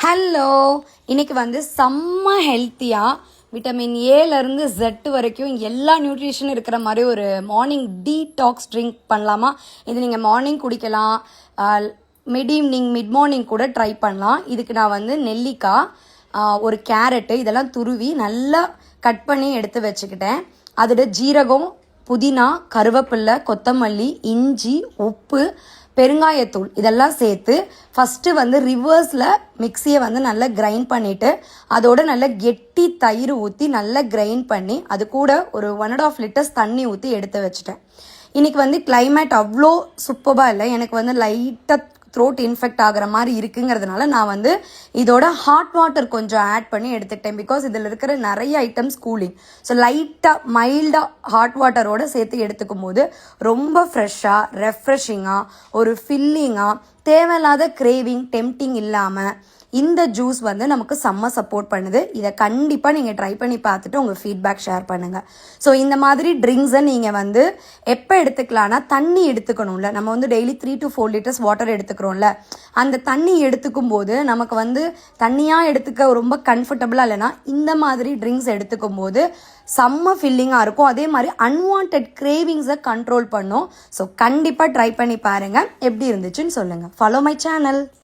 Hello, இன்னைக்கு செம்ம ஹெல்த்தியாக விட்டமின் ஏலேருந்து Z வரைக்கும் எல்லா நியூட்ரிஷனும் இருக்கிற மாதிரி ஒரு மார்னிங் டீடாக்ஸ் ட்ரிங்க் பண்ணலாமா? இது நீங்கள் மார்னிங் குடிக்கலாம், மிட் ஈவினிங் மிட் மார்னிங் கூட ட்ரை பண்ணலாம். இதுக்கு நான் நெல்லிக்காய், ஒரு கேரட்டு இதெல்லாம் துருவி நல்லா கட் பண்ணி எடுத்து வச்சுக்கிட்டேன். அதோட ஜீரகம், புதினா, கருவேப்பில்லை, கொத்தமல்லி, இஞ்சி, உப்பு, பெருங்காயத்தூள் இதெல்லாம் சேர்த்து ஃபஸ்ட்டு ரிவர்ஸில் மிக்சியை நல்லா கிரைண்ட் பண்ணிவிட்டு அதோட நல்லா கெட்டி தயிர் ஊற்றி நல்லா கிரைண்ட் பண்ணி அது கூட ஒரு 1.5 லிட்டர்ஸ் தண்ணி ஊற்றி எடுத்து வச்சுட்டேன். இன்றைக்கி கிளைமேட் அவ்வளோ சூப்பராக இல்லை, எனக்கு லைட்டாக த்ரோட் இன்ஃபெக்ட் ஆகிற மாதிரி இருக்குங்கிறதுனால நான் இதோட ஹாட் வாட்டர் கொஞ்சம் ஆட் பண்ணி எடுத்துக்கிட்டேன். பிகாஸ் இதில் இருக்கிற நிறைய ஐட்டம்ஸ் கூலிங். ஸோ லைட்டாக மைல்டாக ஹாட் வாட்டரோடு சேர்த்து எடுத்துக்கும் போது ரொம்ப ஃப்ரெஷ்ஷாக, ரெஃப்ரெஷிங்காக, ஒரு ஃபில்லிங்காக, தேவையில்லாத கிரேவிங், டெம்டிங் இல்லாமல் இந்த ஜூஸ் நமக்கு செம்ம சப்போர்ட் பண்ணுது. இதை கண்டிப்பாக நீங்கள் ட்ரை பண்ணி பார்த்துட்டு உங்கள் ஃபீட்பேக் ஷேர் பண்ணுங்கள். ஸோ இந்த மாதிரி ட்ரிங்க்ஸை நீங்கள் எப்போ எடுத்துக்கலான்னா, தண்ணி எடுத்துக்கணும்ல, நம்ம டெய்லி 3 to 4 லிட்டர்ஸ் வாட்டர் எடுத்துக்கிறோம்ல, அந்த தண்ணி எடுத்துக்கும் போது நமக்கு தண்ணியாக எடுத்துக்க ரொம்ப கம்ஃபர்டபுளாக இல்லைன்னா இந்த மாதிரி ட்ரிங்க்ஸ் எடுத்துக்கும் போது செம்ம ஃபில்லிங்காக இருக்கும். அதே மாதிரி அன்வான்ட் கிரேவிங்ஸை கண்ட்ரோல் பண்ணும். ஸோ கண்டிப்பாக ட்ரை பண்ணி பாருங்கள், எப்படி இருந்துச்சுன்னு சொல்லுங்கள். Follow my channel.